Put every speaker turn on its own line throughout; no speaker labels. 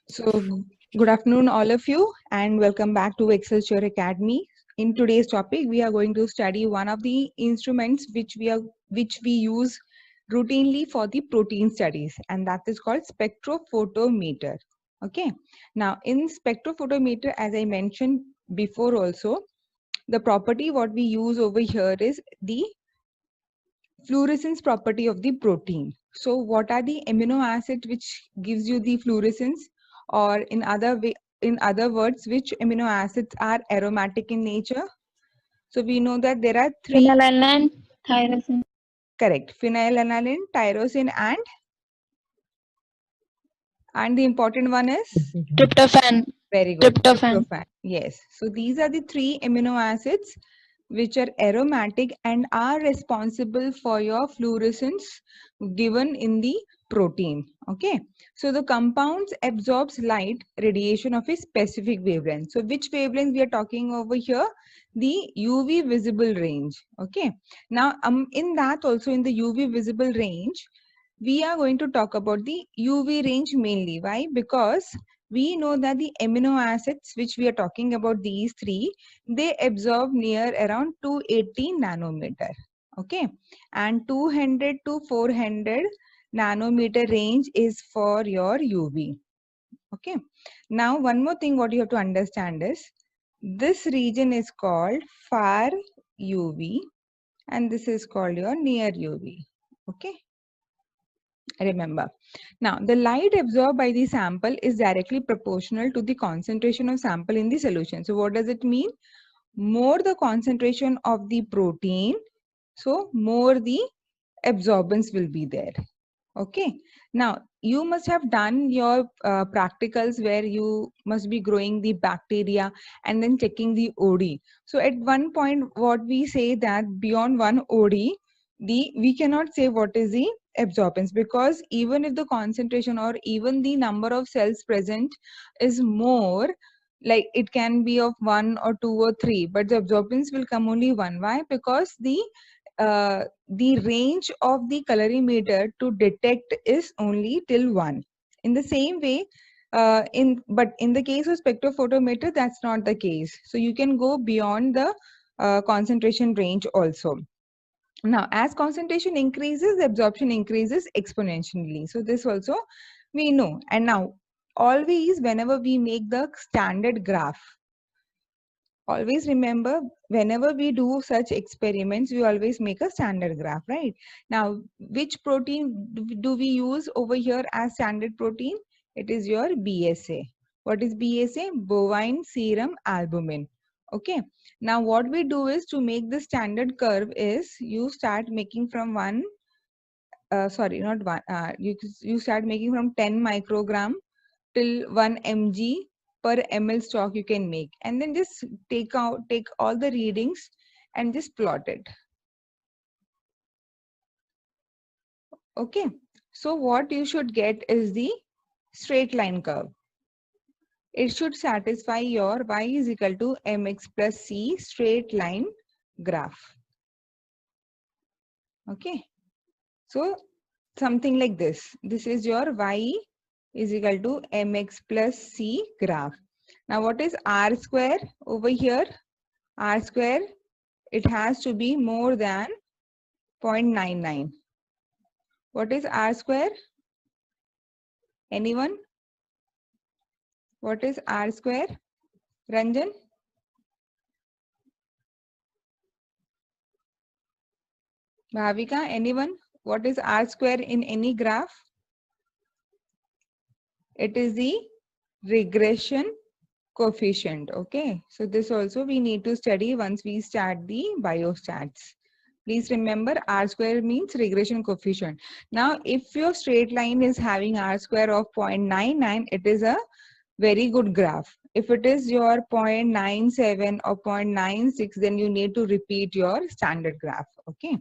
So, good afternoon, all of you, and welcome back to Excelsior Academy. In today's topic, we are going to study one of the instruments which we use routinely for the protein studies, and that is called spectrophotometer. Okay. Now, in spectrophotometer, as I mentioned before, also the property what we use over here is the fluorescence property of the protein. So what are the amino acids which gives you the fluorescence, or in other words, which amino acids are aromatic in nature? So we know that there are three.
Phenylalanine, tyrosine.
Correct, phenylalanine, tyrosine, and the important one is
Tryptophan.
very good,
Tryptophan.
tryptophan. Yes. So these are the three amino acids which are aromatic and are responsible for your fluorescence given in the protein. Okay. So the compounds absorbs light radiation of a specific wavelength. So which wavelength we are talking over here? The UV visible range. Okay. Now in that also, in the UV visible range, we are going to talk about the UV range mainly. Why? Because we know that the amino acids which we are talking about, these three, they absorb near around 280 nanometer. Okay. And 200 to 400 nanometer range is for your UV. Okay. Now, one more thing what you have to understand is this region is called far UV and this is called your near UV. Okay. Remember. Now, the light absorbed by the sample is directly proportional to the concentration of sample in the solution. So, what does it mean? More the concentration of the protein, so more the absorbance will be there. Okay. Now, you must have done your practicals where you must be growing the bacteria and then checking the OD. So, at one point, what we say that beyond one OD, we cannot say what is the absorbance, because even if the concentration or even the number of cells present is more, like it can be of 1 or 2 or 3, but the absorbance will come only 1. Why? Because the range of the colorimeter to detect is only till 1. In the same way, but in the case of spectrophotometer, that's not the case. So you can go beyond the concentration range also. Now, as concentration increases, absorption increases exponentially. So this also we know. And now, always whenever we make the standard graph, always remember, whenever we do such experiments, we always make a standard graph, right? Now, which protein do we use over here as standard protein? It is your BSA. What is BSA? Bovine serum albumin. Okay. Now, what we do is, to make the standard curve is, you start making from sorry, not one, you start making from 10 microgram till 1 mg per ml stock you can make, and then just take all the readings and just plot it. Okay. So what you should get is the straight line curve. It should satisfy your y is equal to mx plus c straight line graph. Okay. So something like this. This is your y is equal to mx plus c graph. Now what is r square over here? R square, it has to be more than 0.99. What is R square? Anyone? What is R square? Ranjan? Bhavika, anyone? What is R square in any graph? It is the regression coefficient. Okay. So this also we need to study once we start the biostats. Please remember, R square means regression coefficient. Now, if your straight line is having R square of 0.99, it is a very good graph. If it is your 0.97 or 0.96, then you need to repeat your standard graph. Okay.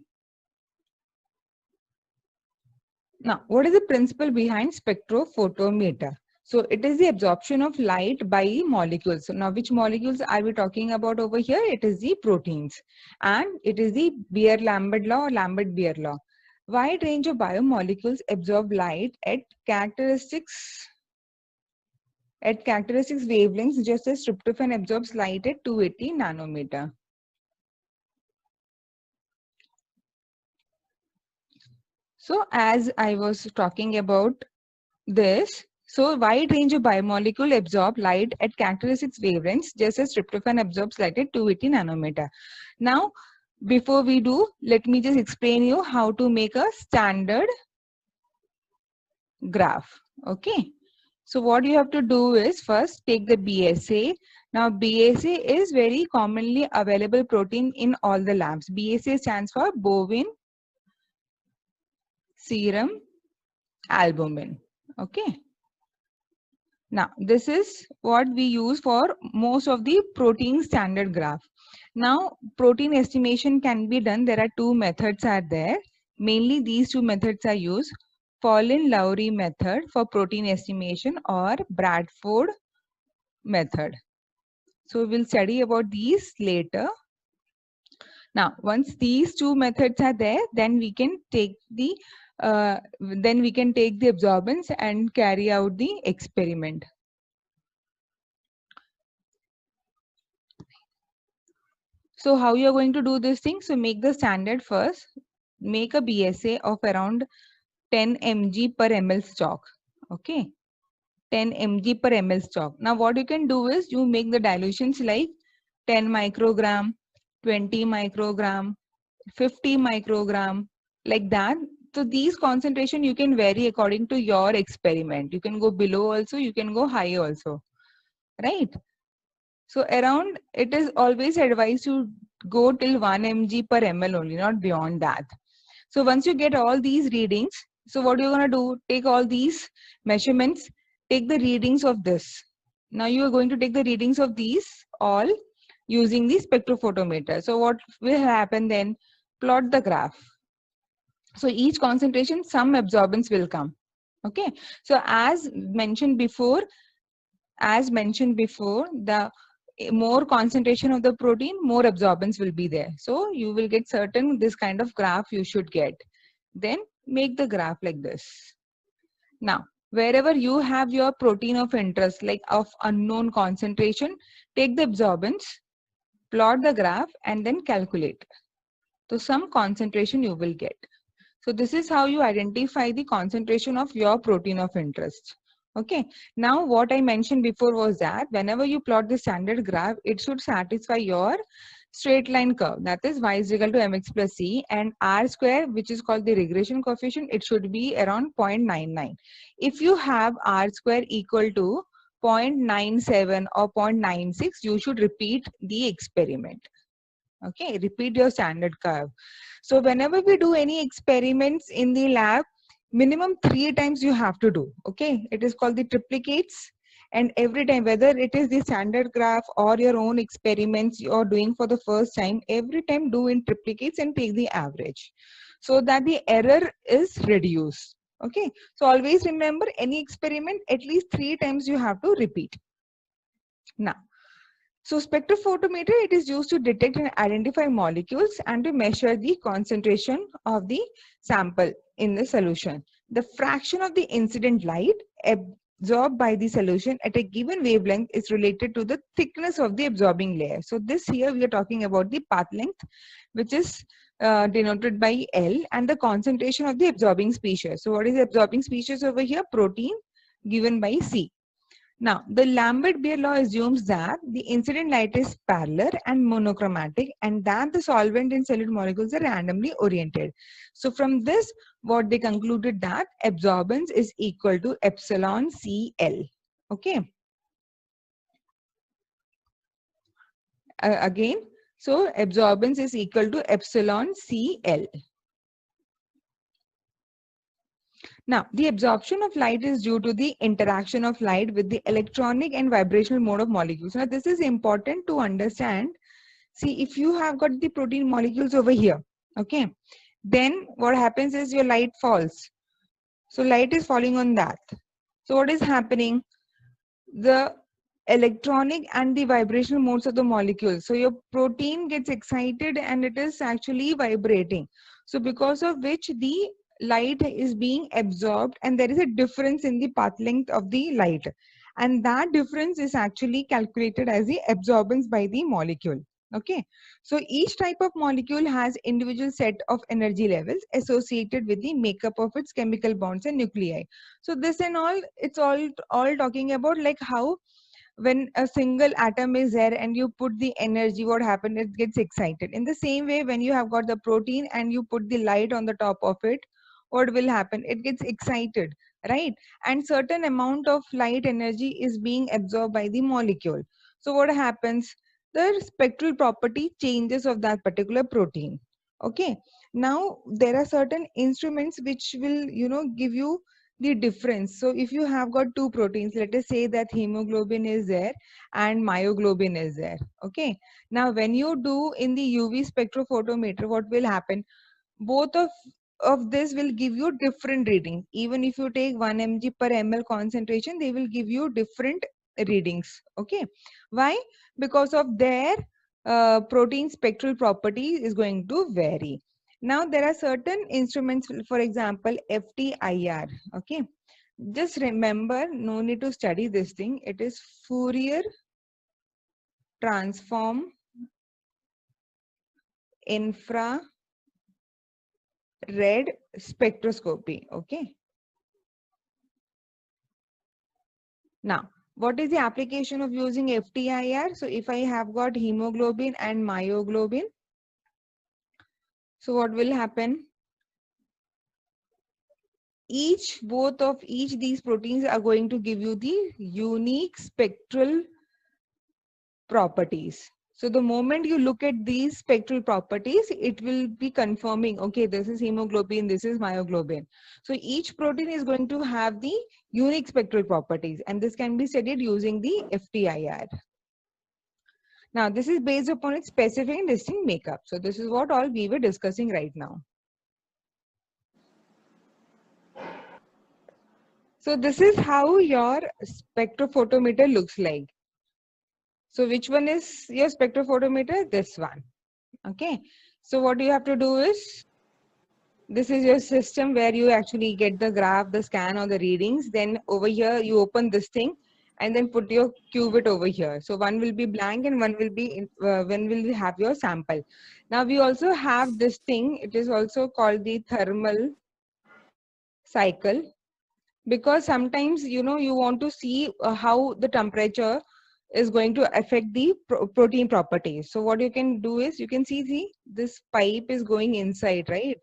Now, what is the principle behind spectrophotometer? So it is the absorption of light by molecules. So now which molecules are we talking about over here? It is the proteins, and it is the Beer-Lambert law or Lambert-Beer law. Wide range of biomolecules absorb light at characteristics at characteristic wavelengths, just as tryptophan absorbs light at 280 nanometer. So as I was talking about this, so wide range of biomolecule absorb light at characteristic wavelengths, just as tryptophan absorbs light at 280 nanometer. Now, before we do, let me just explain you how to make a standard graph. Okay. So what you have to do is first take the BSA. Now BSA is very commonly available protein in all the labs. BSA stands for bovine serum albumin. Okay. Now this is what we use for most of the protein standard graph. Now protein estimation can be done. There are two methods are there. Mainly these two methods are used. Paulin-Lowry method for protein estimation or Bradford method. So we'll study about these later. Now, once these two methods are there, then we can take the absorbance and carry out the experiment. So how you are going to do this thing? So make the standard first. Make a BSA of around 10 mg per ml stock. Okay. 10 mg per ml stock. Now what you can do is you make the dilutions like 10 microgram, 20 microgram, 50 microgram, like that. So these concentration you can vary according to your experiment. You can go below also, you can go high also, right? So around, it is always advised to go till 1 mg per ml only, not beyond that. So once you get all these readings, so what you're going to do, take all these measurements, take the readings of this. Now you are going to take the readings of these all using the spectrophotometer. So what will happen then? Plot the graph. So each concentration, some absorbance will come. Okay. So as mentioned before, the more concentration of the protein, more absorbance will be there. So you will get certain this kind of graph you should get. Then make the graph like this. Now, wherever you have your protein of interest, like of unknown concentration, take the absorbance, plot the graph, and then calculate. So some concentration you will get. So this is how you identify the concentration of your protein of interest. Okay. Now what I mentioned before was that whenever you plot the standard graph, it should satisfy your straight line curve. That is y is equal to mx plus c, and r square, which is called the regression coefficient, it should be around 0.99. If you have r square equal to 0.97 or 0.96, you should repeat the experiment. Okay, repeat your standard curve. So whenever we do any experiments in the lab, minimum 3 times you have to do. Okay, it is called the triplicates. And every time, whether it is the standard graph or your own experiments you are doing for the first time, every time do in triplicates and take the average so that the error is reduced. Okay, so always remember, any experiment at least 3 times you have to repeat. Now, so spectrophotometer, it is used to detect and identify molecules and to measure the concentration of the sample in the solution. The fraction of the incident light absorbed by the solution at a given wavelength is related to the thickness of the absorbing layer. So this here we are talking about the path length, which is denoted by L, and the concentration of the absorbing species. So what is the absorbing species over here? Protein, given by C. Now, the Lambert-Beer law assumes that the incident light is parallel and monochromatic, and that the solvent and solute molecules are randomly oriented. So from this, what they concluded that absorbance is equal to epsilon CL. Okay. Again, so absorbance is equal to epsilon CL. Now, the absorption of light is due to the interaction of light with the electronic and vibrational mode of molecules. Now, this is important to understand. See, if you have got the protein molecules over here, okay, then what happens is your light falls. So, light is falling on that. So, what is happening? The electronic and the vibrational modes of the molecules. So, your protein gets excited and it is actually vibrating. So, because of which the light is being absorbed and there is a difference in the path length of the light, and that difference is actually calculated as the absorbance by the molecule. Okay, so each type of molecule has individual set of energy levels associated with the makeup of its chemical bonds and nuclei. So this and all, it's all talking about like how when a single atom is there and you put the energy, what happens, it gets excited. In the same way, when you have got the protein and you put the light on the top of it, what will happen, it gets excited, right? And certain amount of light energy is being absorbed by the molecule. So what happens, the spectral property changes of that particular protein. Okay, now there are certain instruments which will, you know, give you the difference. So if you have got two proteins, let us say that hemoglobin is there and myoglobin is there. Okay, now when you do in the UV spectrophotometer, what will happen, both of this will give you different reading. Even if you take 1 mg per ml concentration, they will give you different readings. Okay, why? Because of their protein spectral property is going to vary. Now there are certain instruments, for example FTIR. Okay, just remember, no need to study this thing, it is Fourier transform infrared spectroscopy. Okay, now what is the application of using FTIR? So if I have got hemoglobin and myoglobin, so what will happen, both of each these proteins are going to give you the unique spectral properties. So the moment you look at these spectral properties, it will be confirming, okay, this is hemoglobin, this is myoglobin. So each protein is going to have the unique spectral properties, and this can be studied using the FTIR. Now this is based upon its specific and distinct makeup. So this is what all we were discussing right now. So this is how your spectrophotometer looks like. So which one is your spectrophotometer? This one. Okay. So what you have to do is, this is your system where you actually get the graph, the scan or the readings. Then over here, you open this thing and then put your qubit over here. So one will be blank and one will be, when will you have your sample. Now we also have this thing. It is also called the thermal cycle, because sometimes, you know, you want to see how the temperature is going to affect the protein properties. So what you can do is, you can see this pipe is going inside, right?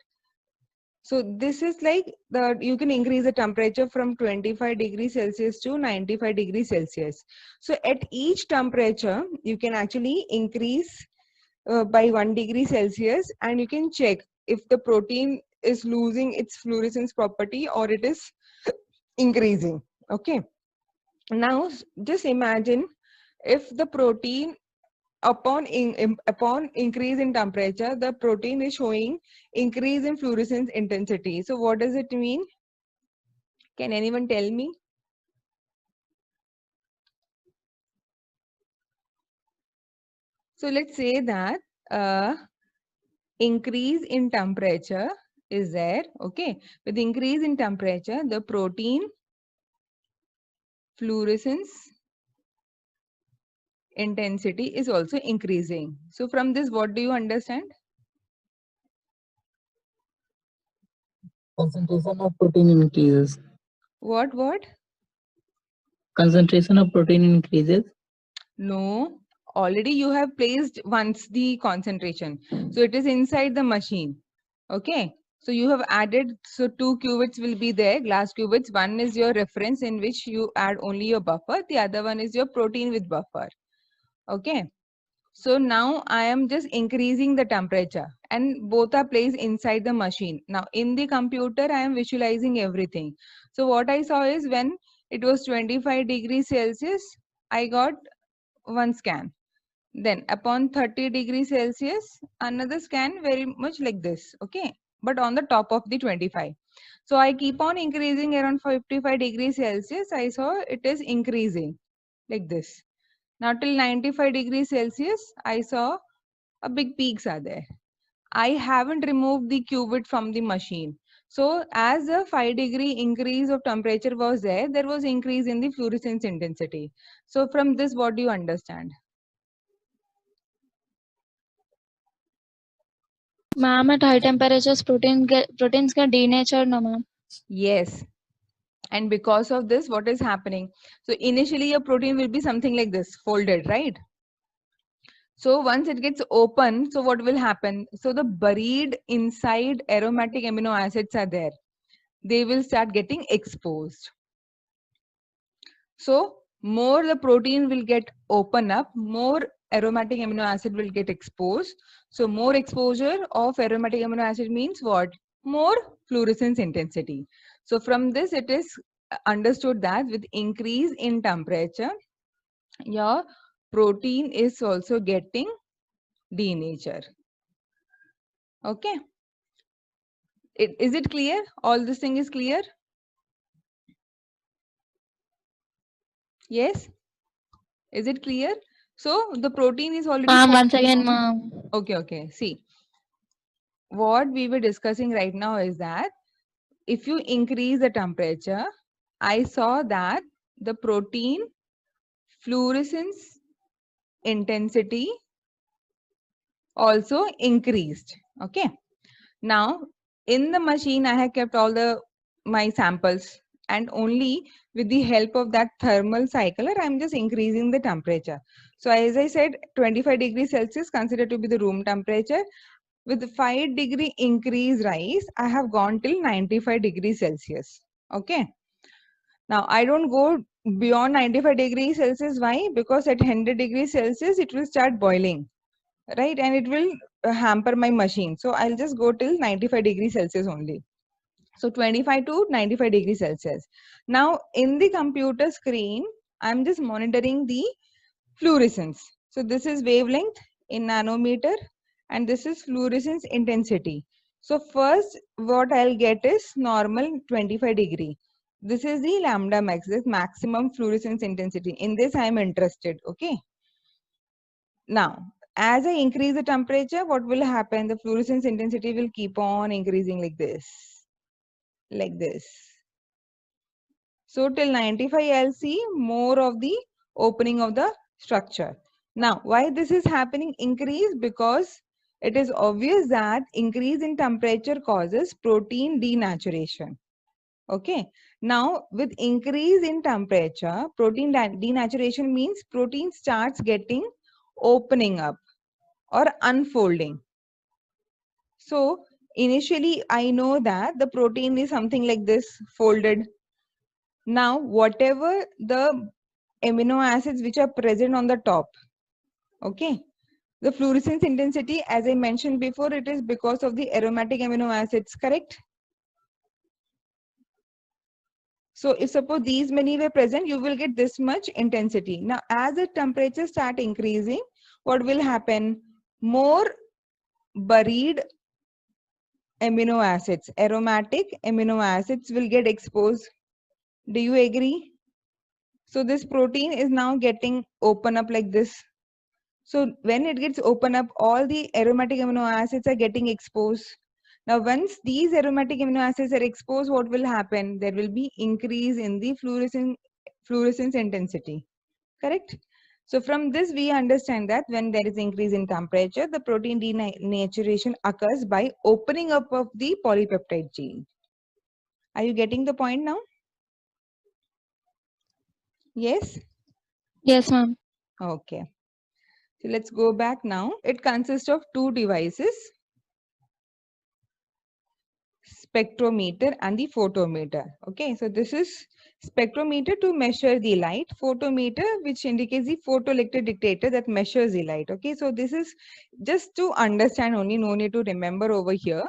So this is like you can increase the temperature from 25 degrees Celsius to 95 degrees Celsius. So at each temperature, you can actually increase by 1 degree Celsius, and you can check if the protein is losing its fluorescence property or it is increasing. Okay. Now just imagine if the protein upon increase in temperature, the protein is showing increase in fluorescence intensity. So what does it mean? Can anyone tell me? So let's say that increase in temperature is there. Okay, with increase in temperature, the protein fluorescence intensity is also increasing. So from this, what do you understand?
Concentration of protein increases.
What?
Concentration of protein increases.
No, already you have placed once the concentration. So it is inside the machine. Okay. So you have added, so 2 qubits will be there, glass qubits. One is your reference in which you add only your buffer. The other one is your protein with buffer. Okay. So now I am just increasing the temperature and both are placed inside the machine. Now in the computer, I am visualizing everything. So what I saw is when it was 25 degrees Celsius, I got one scan. Then upon 30 degrees Celsius, another scan very much like this. Okay. But on the top of the 25. So I keep on increasing around 55 degrees Celsius. I saw it is increasing like this. Now till 95 degrees Celsius, I saw a big peaks are there. I haven't removed the qubit from the machine. So as a 5-degree increase of temperature was there was increase in the fluorescence intensity. So from this, what do you understand?
Ma'am, at high temperatures, proteins get denatured, no ma'am.
Yes. And because of this, what is happening? So initially your protein will be something like this, folded, right? So once it gets open, so what will happen? So the buried inside aromatic amino acids are there. They will start getting exposed. So more the protein will get open up, more aromatic amino acid will get exposed. So more exposure of aromatic amino acid means what? More fluorescence intensity. So from this, it is understood that with increase in temperature, your protein is also getting denature. Okay. Is it clear? All this thing is clear? Yes? Is it clear? So the protein is already
Ma'am,
formed.
once again, ma'am.
Okay. See, what we were discussing right now is that if you increase the temperature, I saw that the protein fluorescence intensity also increased. Okay. Now, in the machine, I have kept all my samples, and only with the help of that thermal cycler, I'm just increasing the temperature. So as I said, 25 degrees Celsius considered to be the room temperature. With 5-degree increase rise, I have gone till 95 degrees Celsius. Okay. Now, I don't go beyond 95 degrees Celsius. Why? Because at 100 degrees Celsius, it will start boiling, right? And it will hamper my machine. So I'll just go till 95 degrees Celsius only. So 25 to 95 degrees Celsius. Now, in the computer screen, I'm just monitoring the fluorescence. So this is wavelength in nanometer, and this is fluorescence intensity. So first, what I'll get is normal 25 degree. This is the lambda max, this maximum fluorescence intensity. In this, I am interested. Okay. Now, as I increase the temperature, what will happen? The fluorescence intensity will keep on increasing like this. Like this. So till 95, I'll see more of the opening of the structure. Now, why this is happening? Increase, because it is obvious that increase in temperature causes protein denaturation. Okay. Now, with increase in temperature, protein denaturation means protein starts getting opening up or unfolding. So initially, I know that the protein is something like this, folded. Now, whatever the amino acids which are present on the top, okay, the fluorescence intensity, as I mentioned before, it is because of the aromatic amino acids, correct? So if suppose these many were present, you will get this much intensity. Now, as the temperature start increasing, what will happen? More buried amino acids, aromatic amino acids will get exposed. Do you agree? So this protein is now getting open up like this. So when it gets open up, all the aromatic amino acids are getting exposed. Now, once these aromatic amino acids are exposed, what will happen? There will be increase in the fluorescence intensity. Correct? So from this, we understand that when there is increase in temperature, the protein denaturation occurs by opening up of the polypeptide chain. Are you getting the point now? Yes?
Yes, ma'am.
Okay. So let's go back now. It consists of two devices, spectrometer and the photometer. Okay, so this is spectrometer to measure the light, photometer which indicates the photoelectric detector that measures the light. Okay, so this is just to understand only, no need to remember over here.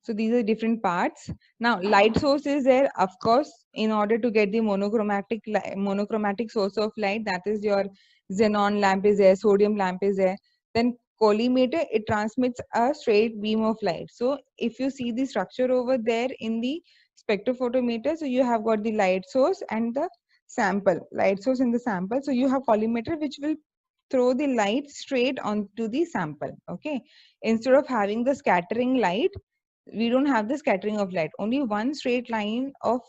So these are different parts. Now light source is there, of course, in order to get the monochromatic source of light, that is your xenon lamp is there, sodium lamp is there. Then collimator, it transmits a straight beam of light. So if you see the structure over there in the spectrophotometer, so you have got the light source and the sample, light source in the sample. So you have collimator which will throw the light straight onto the sample. Okay, instead of having the scattering light, we don't have the scattering of light. Only one straight line of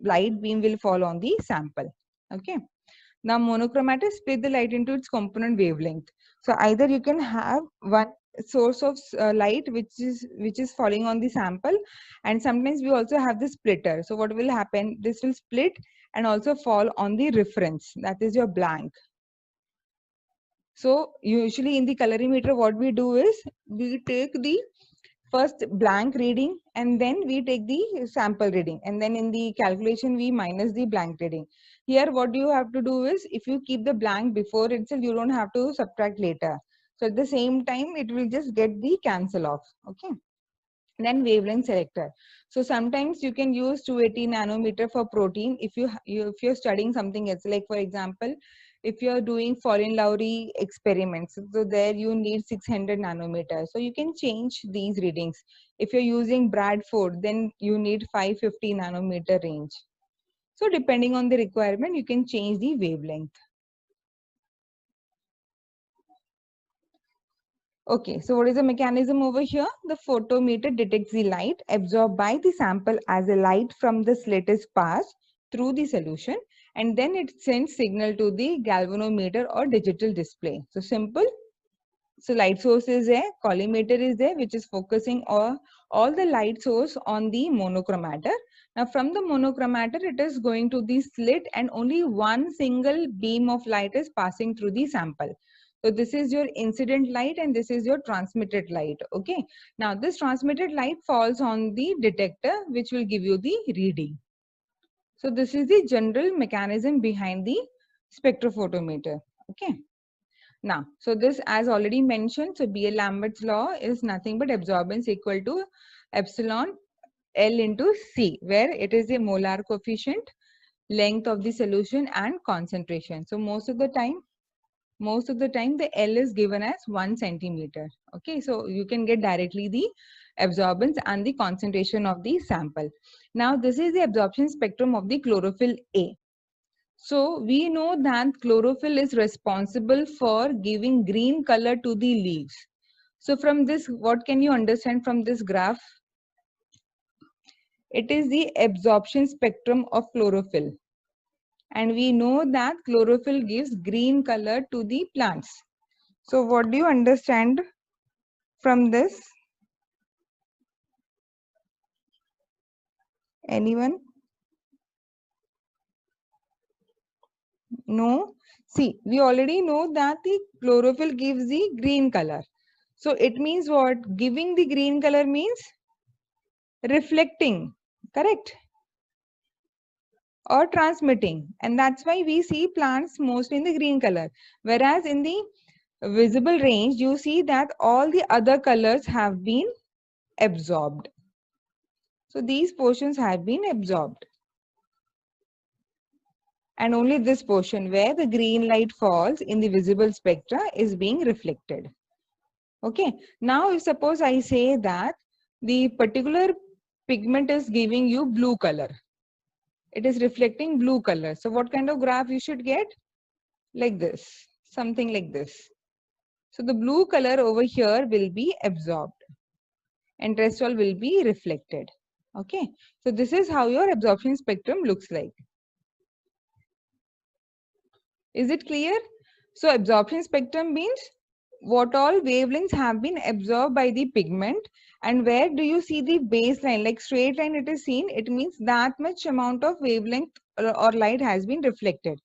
light beam will fall on the sample. Okay. Now monochromatic split the light into its component wavelength. So either you can have one source of light which is falling on the sample, and sometimes we also have the splitter. So what will happen? This will split and also fall on the reference, that is your blank. So usually in the colorimeter, what we do is we take the first blank reading and then we take the sample reading, and then in the calculation we minus the blank reading. Here what you have to do is, if you keep the blank before itself, you don't have to subtract later. So at the same time it will just get the cancel off. Okay. Then wavelength selector. So sometimes you can use 280 nanometer for protein if you're studying something else. Like for example, if you're doing Follin-Lowry experiments, so there you need 600 nanometer. So you can change these readings. If you're using Bradford, then you need 550 nanometer range. So depending on the requirement, you can change the wavelength. Okay, so what is the mechanism over here? The photometer detects the light absorbed by the sample as a light from the slit is passed through the solution, and then it sends signal to the galvanometer or digital display. So simple. So light source is there, collimator is there, which is focusing all the light source on the monochromator. Now from the monochromator, it is going to the slit and only one single beam of light is passing through the sample. So this is your incident light and this is your transmitted light. Okay. Now this transmitted light falls on the detector, which will give you the reading. So this is the general mechanism behind the spectrophotometer. Okay. Now, so this, as already mentioned, so Beer-Lambert's law is nothing but absorbance equal to epsilon L into C, where it is a molar coefficient, length of the solution and concentration. So most of the time the L is given as 1 centimeter. Okay, so you can get directly the absorbance and the concentration of the sample. Now this is the absorption spectrum of the chlorophyll A. So we know that chlorophyll is responsible for giving green color to the leaves. So from this, what can you understand from this graph? It is the absorption spectrum of chlorophyll. And we know that chlorophyll gives green color to the plants. So what do you understand from this? Anyone? No? See, we already know that the chlorophyll gives the green color. So it means what? Giving the green color means reflecting, correct? Or transmitting. And that's why we see plants mostly in the green color. Whereas in the visible range, you see that all the other colors have been absorbed. So these portions have been absorbed. And only this portion where the green light falls in the visible spectra is being reflected. Okay. Now, if suppose I say that the particular pigment is giving you blue color. It is reflecting blue color. So what kind of graph you should get? Like this, something like this. So the blue color over here will be absorbed and rest all will be reflected. Okay. So this is how your absorption spectrum looks like. Is it clear? So absorption spectrum means what all wavelengths have been absorbed by the pigment, and where do you see the baseline, like straight line it is seen, it means that much amount of wavelength or light has been reflected.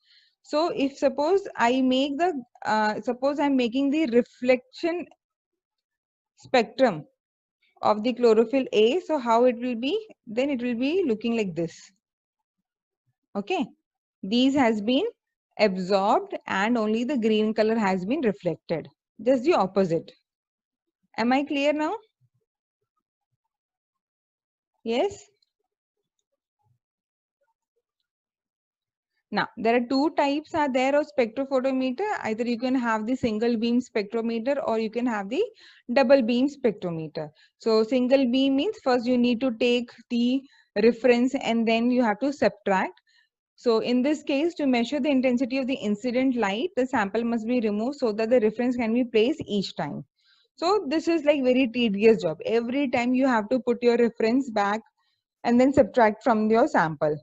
So if suppose I make the, suppose I'm making the reflection spectrum of the chlorophyll A, so how it will be? Then it will be looking like this. Okay. These has been absorbed and only the green color has been reflected. Just the opposite. Am I clear now? Yes? Now, there are two types are there of spectrophotometer. Either you can have the single beam spectrometer or you can have the double beam spectrometer. So single beam means first you need to take the reference and then you have to subtract. So in this case, to measure the intensity of the incident light, the sample must be removed so that the reference can be placed each time. So this is like very tedious job. Every time you have to put your reference back and then subtract from your sample.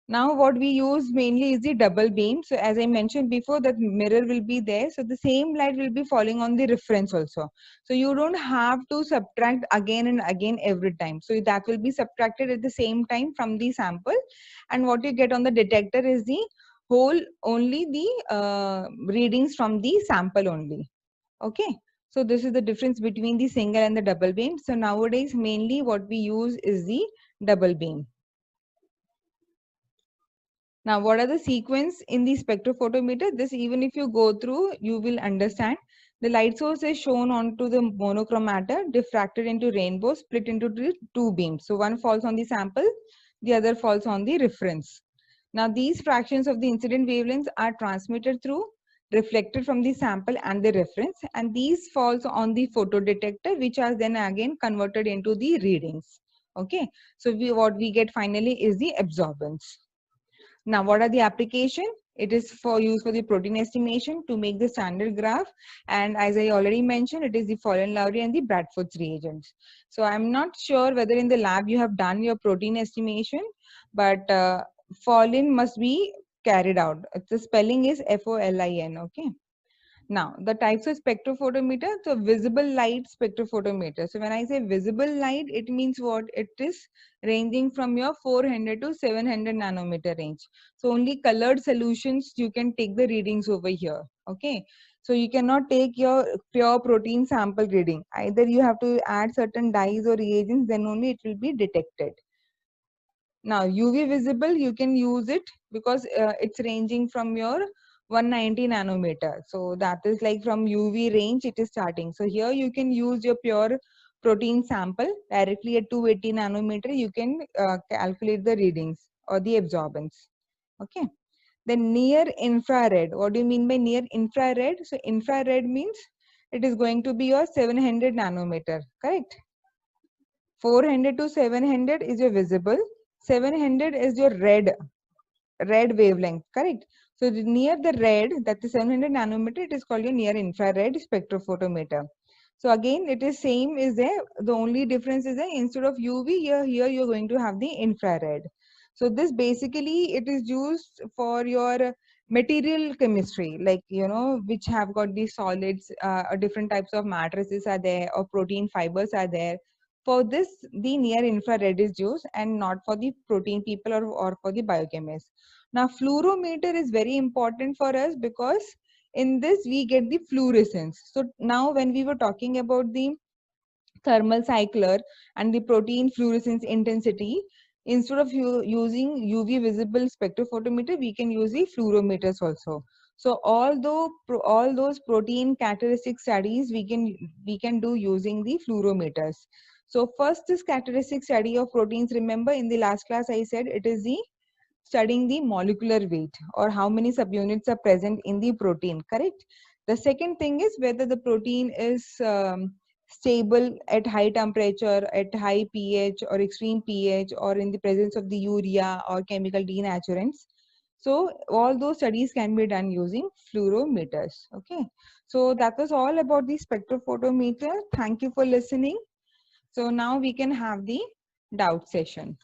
Now what we use mainly is the double beam. So as I mentioned before, that mirror will be there. So the same light will be falling on the reference also. So you don't have to subtract again and again every time. So that will be subtracted at the same time from the sample. And what you get on the detector is the whole, only the readings from the sample only. Okay. So this is the difference between the single and the double beam. So nowadays mainly what we use is the double beam. Now, what are the sequence in the spectrophotometer? This, even if you go through, you will understand. The light source is shown onto the monochromator, diffracted into rainbow, split into two beams. So one falls on the sample, the other falls on the reference. Now, these fractions of the incident wavelengths are transmitted through, reflected from the sample and the reference, and these falls on the photodetector, which are then again converted into the readings. Okay, so what we get finally is the absorbance. Now, what are the application? It is for use for the protein estimation to make the standard graph. And as I already mentioned, it is the Follen-Lowry and the Bradford's reagents. So I'm not sure whether in the lab you have done your protein estimation, but Follen must be carried out. The spelling is Folin, okay? Now, the types of spectrophotometer, so visible light spectrophotometer. So when I say visible light, it means what? It is ranging from your 400 to 700 nanometer range. So only colored solutions, you can take the readings over here. Okay. So you cannot take your pure protein sample reading. Either you have to add certain dyes or reagents, then only it will be detected. Now, UV visible, you can use it because it's ranging from your 190 nanometer. So that is like from UV range, it is starting. So here you can use your pure protein sample directly at 280 nanometer. You can calculate the readings or the absorbance. Okay. Then near infrared. What do you mean by near infrared? So infrared means it is going to be your 700 nanometer, correct? 400 to 700 is your visible. 700 is your red wavelength, correct? So near the red, that is 700 nanometer, it is called your near infrared spectrophotometer. So again, it is same is there. The only difference is that instead of UV, here you're going to have the infrared. So this basically, it is used for your material chemistry, like, you know, which have got these solids, different types of matrices are there, or protein fibers are there. For this, the near infrared is used and not for the protein people or for the biochemists. Now, fluorometer is very important for us because in this we get the fluorescence. So now when we were talking about the thermal cycler and the protein fluorescence intensity, instead of using UV visible spectrophotometer, we can use the fluorometers also. So all those protein characteristic studies we can do using the fluorometers. So first is characteristic study of proteins. Remember in the last class I said it is the studying the molecular weight or how many subunits are present in the protein, correct? The second thing is whether the protein is stable at high temperature, at high pH or extreme pH, or in the presence of the urea or chemical denaturants. So all those studies can be done using fluorometers. Okay. So that was all about the spectrophotometer. Thank you for listening. So now we can have the doubt session.